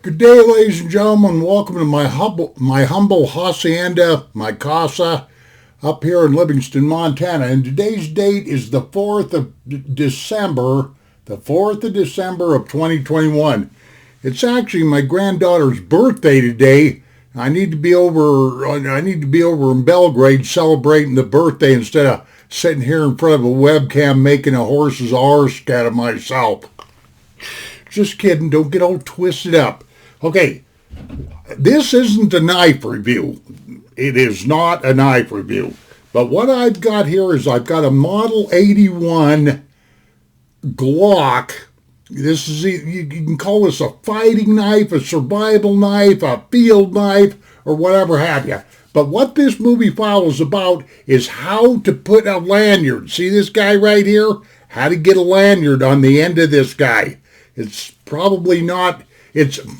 Good day, ladies and gentlemen. Welcome to my humble hacienda, my casa, up here in Livingston, Montana. And today's date is the 4th of December, the 4th of December of 2021. It's actually my granddaughter's birthday today. I need to be over in Belgrade celebrating the birthday instead of sitting here in front of a webcam making a horse's arse out of myself. Just kidding. Don't get all twisted up. Okay, this isn't a knife review. It is not a knife review. But what I've got here is I've got a Model 81 Glock. This is, you can call this a fighting knife, a survival knife, a field knife, or whatever have you. But what this movie file is about is how to put a lanyard. See this guy right here? How to get a lanyard on the end of this guy. It's probably not...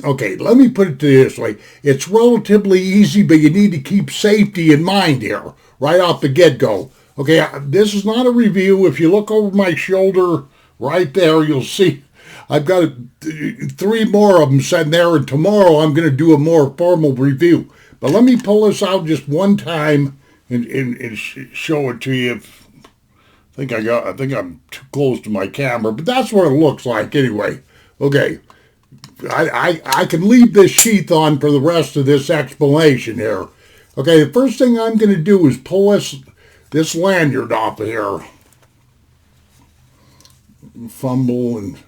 okay, let me put it this way. It's relatively easy, but you need to keep safety in mind here, right off the get-go. Okay, this is not a review. If you look over my shoulder right there, you'll see I've got 3 more of them sitting there, and tomorrow I'm going to do a more formal review. But let me pull this out just one time and show it to you. I think I'm too close to my camera, but that's what it looks like anyway. Okay. I can leave this sheath on for the rest of this explanation here. Okay, the first thing I'm going to do is pull this lanyard off of here. Fumble and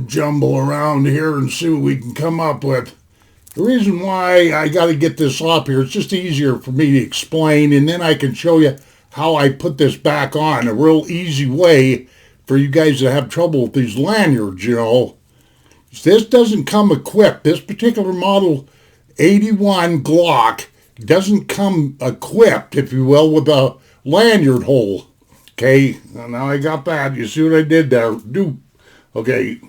jumble around here and see what we can come up with. The reason why I got to get this off here, it's just easier for me to explain, and then I can show you how I put this back on, a real easy way for you guys that have trouble with these lanyards, you know. This doesn't come equipped. This particular Model 81 Glock doesn't come equipped, if you will, with a lanyard hole. Okay, now I got that. You see what I did there? Okay,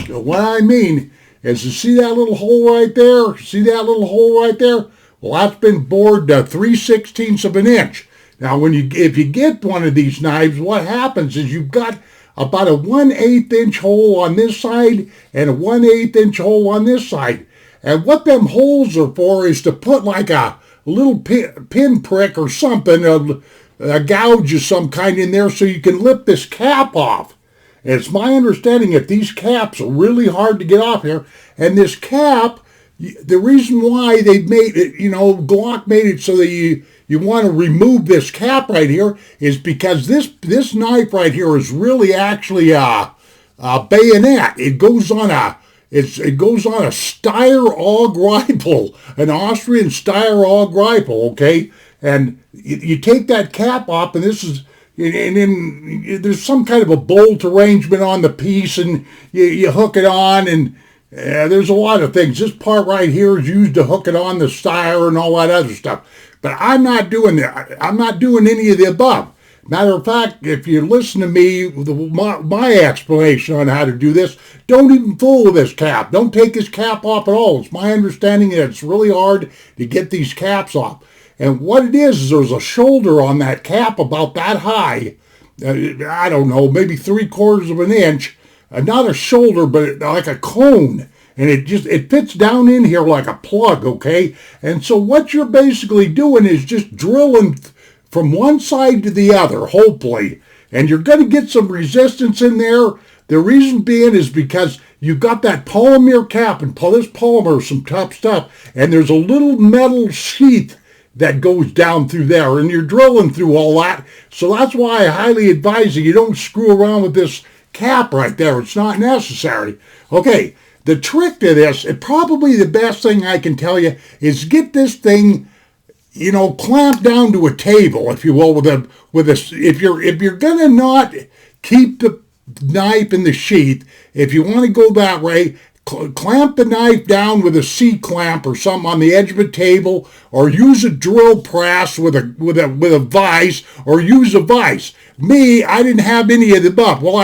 so what I mean is, you see that little hole right there? See that little hole right there? Well, that's been bored to 3/16 of an inch. Now, if you get one of these knives, what happens is you've got about a 1/8 inch hole on this side and a 1/8 inch hole on this side. And what them holes are for is to put like a little pin prick or something, a gouge of some kind in there so you can lift this cap off. And it's my understanding that these caps are really hard to get off here. And this cap, the reason why they made it, Glock made it so that you want to remove this cap right here is because this knife right here is really actually a bayonet. It goes on a Steyr AUG rifle, an Austrian Steyr AUG rifle. Okay, and you take that cap off, and then there's some kind of a bolt arrangement on the piece, and you hook it on, and there's a lot of things. This part right here is used to hook it on the Steyr and all that other stuff. But I'm not doing that. I'm not doing any of the above. Matter of fact, if you listen to me, my explanation on how to do this, don't even fool with this cap. Don't take this cap off at all. It's my understanding that it's really hard to get these caps off. And what it is there's a shoulder on that cap about that high. I don't know, maybe 3/4 of an inch. Not a shoulder, but like a cone. And it fits down in here like a plug, okay? And so what you're basically doing is just drilling from one side to the other, hopefully. And you're going to get some resistance in there. The reason being is because you've got that polymer cap, and this polymer is some tough stuff, and there's a little metal sheath that goes down through there, and you're drilling through all that. So that's why I highly advise you don't screw around with this cap right there. It's not necessary. Okay. The trick to this, and probably the best thing I can tell you, is get this thing, clamped down to a table, if you will, if you're gonna not keep the knife in the sheath, if you want to go that way, clamp the knife down with a C-clamp or something on the edge of a table, or use a drill press with a vise, or use a vise. Me, I didn't have any of the above. Well,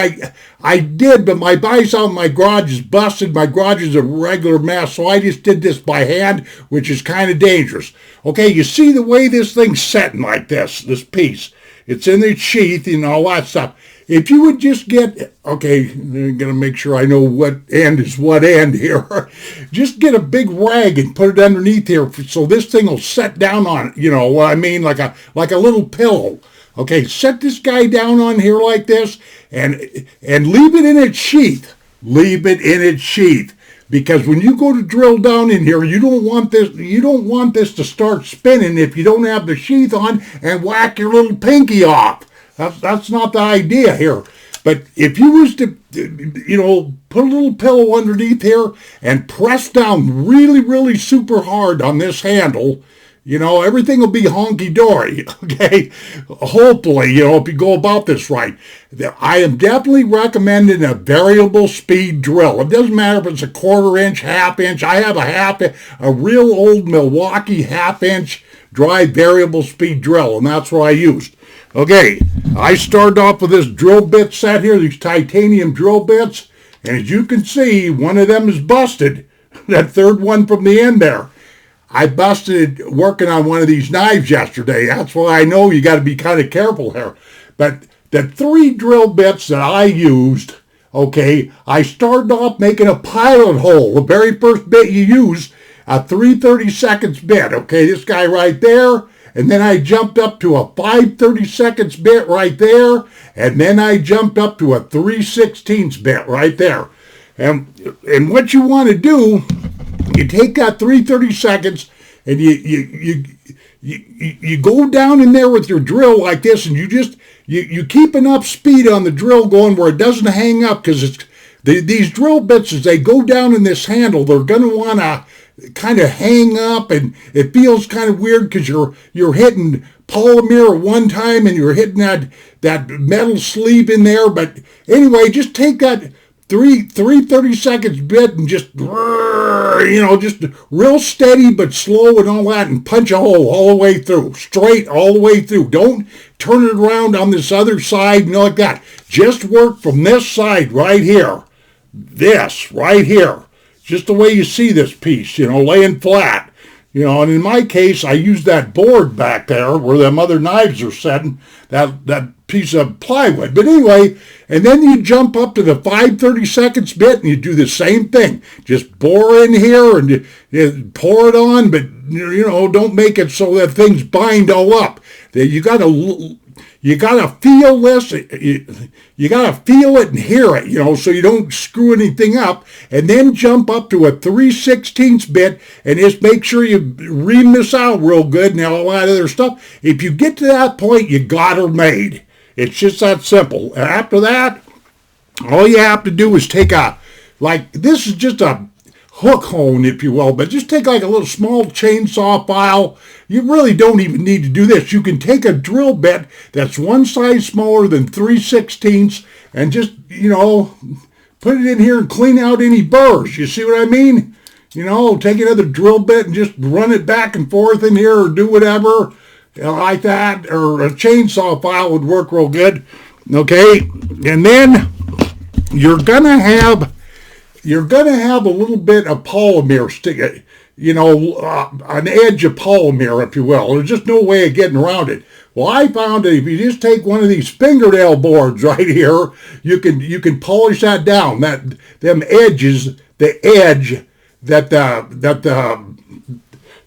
I did, but my vise out in my garage is busted. My garage is a regular mess, so I just did this by hand, which is kind of dangerous. Okay, you see the way this thing's setting like this piece. It's in the sheath and all that stuff. if you would just get, okay, I'm going to make sure I know what end is what end here. Just get a big rag and put it underneath here so this thing will set down on it. You know what I mean? Like a little pillow. Okay, set this guy down on here like this and leave it in its sheath. Leave it in its sheath. Because when you go to drill down in here, you don't want this to start spinning if you don't have the sheath on and whack your little pinky off. That's not the idea here. But if you was to, put a little pillow underneath here and press down really, really super hard on this handle, everything will be honky-dory, okay? Hopefully, if you go about this right. I am definitely recommending a variable speed drill. It doesn't matter if it's a 1/4 inch, 1/2 inch. I have a real old Milwaukee 1/2 inch dry variable speed drill, and that's what I used. Okay, I started off with this drill bit set here, these titanium drill bits, and as you can see, one of them is busted. That third one from the end there. I busted working on one of these knives yesterday. That's why I know you got to be kind of careful here. But the 3 drill bits that I used, okay, I started off making a pilot hole. The very first bit you use, a 3/32 bit. Okay, this guy right there. And then I jumped up to a 5/32 bit right there. And then I jumped up to a 3/16 bit right there. And what you want to do, you take that 3/32 and you go down in there with your drill like this, and you keep enough speed on the drill going where it doesn't hang up, because these drill bits, as they go down in this handle, they're going to want to kind of hang up, and it feels kind of weird because you're hitting polymer at one time and you're hitting that metal sleeve in there. But anyway, just take that 3/32 bit and just real steady but slow and all that, and punch a hole all the way through, straight all the way through. Don't turn it around on this other side, like that. Just work from this side right here. This right here. Just the way you see this piece, laying flat. And in my case, I used that board back there where them other knives are setting, that piece of plywood. But anyway, and then you jump up to the 5/32 bit and you do the same thing. Just bore in here and you pour it on, but, don't make it so that things bind all up. You gotta feel this. You gotta feel it and hear it, so you don't screw anything up. And then jump up to a 3/16 bit and just make sure you ream this out real good and all that other stuff. If you get to that point, you got her made. It's just that simple. And after that, all you have to do is take this is just a hook hone, if you will, but just take like a little small chainsaw file. You really don't even need to do this. You can take a drill bit that's one size smaller than 3/16 and just, put it in here and clean out any burrs. You see what I mean? Take another drill bit and just run it back and forth in here or do whatever like that, or a chainsaw file would work real good. Okay, and then you're gonna have a little bit of polymer stick, an edge of polymer, if you will. There's just no way of getting around it. Well, I found that if you just take one of these fingernail boards right here, you can polish that down. Them edges, the edge that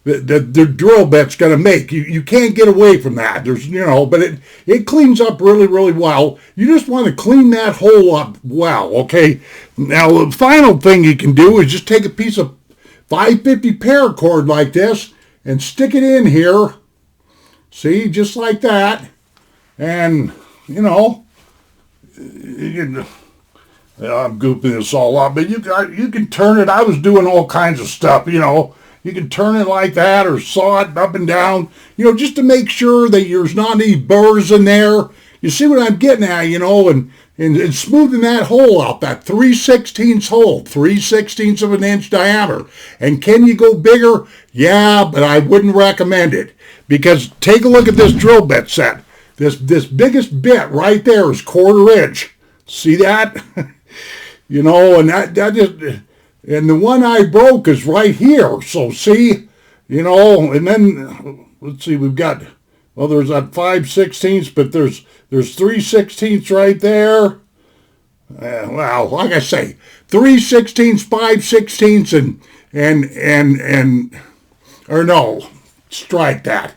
the drill bit's going to make. You can't get away from that. But it cleans up really, really well. You just want to clean that hole up well, okay? Now, the final thing you can do is just take a piece of 550 paracord like this and stick it in here. See, just like that. And, I'm gooping this all up, but you can turn it. I was doing all kinds of stuff, You can turn it like that or saw it up and down, just to make sure that there's not any burrs in there. You see what I'm getting at, and smoothing that hole out, that 3/16 hole, 3/16 of an inch diameter. And can you go bigger? Yeah, but I wouldn't recommend it, because take a look at this drill bit set. This biggest bit right there is 1/4 inch. See that? And that just... And the one I broke is right here. So see, and then, let's see, we've got Well, there's that 5/16, but there's 3/16 right there. Well, like I say, 3/16, 5/16, and or no, strike that.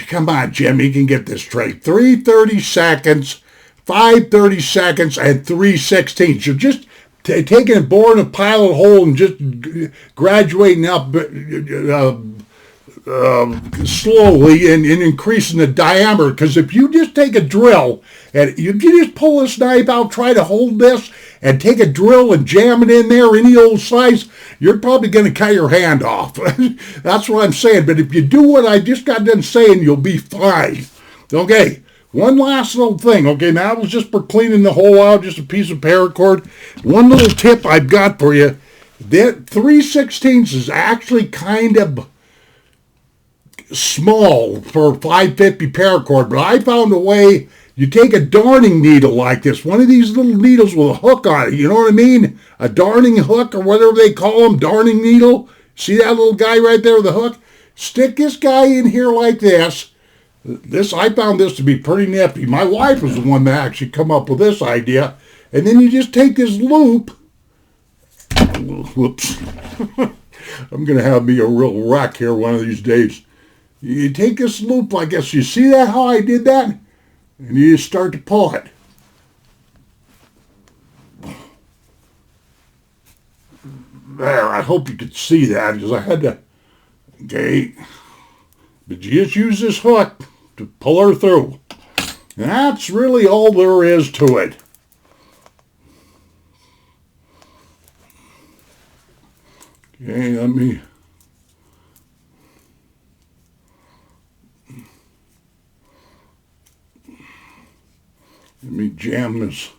Come on, Jim, you can get this straight. 3/32, 5/32, and 3/16. You're just taking a boring a pilot hole and just graduating up slowly and increasing the diameter. Because if you just take a drill and if you just pull this knife out, try to hold this and take a drill and jam it in there any old size, you're probably going to cut your hand off. That's what I'm saying. But if you do what I just got done saying, you'll be fine. Okay. One last little thing. Okay, now it was just for cleaning the hole out, just a piece of paracord. One little tip I've got for you. That 3/16 is actually kind of small for 550 paracord, but I found a way. You take a darning needle like this, one of these little needles with a hook on it, you know what I mean? A darning hook or whatever they call them, darning needle. See that little guy right there with the hook? Stick this guy in here like this. I found this to be pretty nifty. My wife was the one that actually come up with this idea. And then you just take this loop. Whoops. I'm going to have me a real wreck here one of these days. You take this loop like this. You see that how I did that? And you just start to pull it. There, I hope you could see that because I had to, okay. But you just use this hook to pull her through. And that's really all there is to it. Okay, let me jam this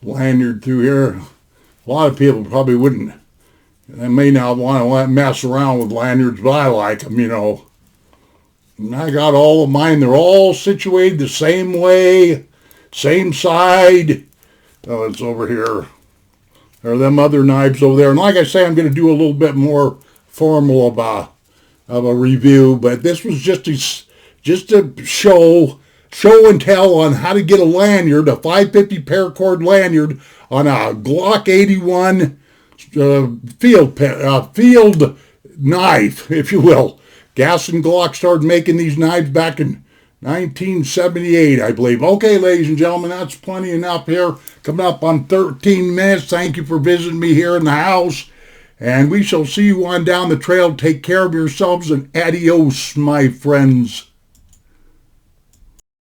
lanyard through here. A lot of people probably wouldn't. They may not want to mess around with lanyards, but I like them, you know. And I got all of mine. They're all situated the same way, same side. Oh, it's over here. There are them other knives over there. And like I say, I'm going to do a little bit more formal of a review, but this was just a show and tell on how to get a lanyard, a 550 paracord lanyard on a Glock 81 field knife, if you will. Gas and Glock started making these knives back in 1978, I believe. Okay, ladies and gentlemen, that's plenty enough here. Coming up on 13 minutes. Thank you for visiting me here in the house. And we shall see you on down the trail. Take care of yourselves and adios, my friends.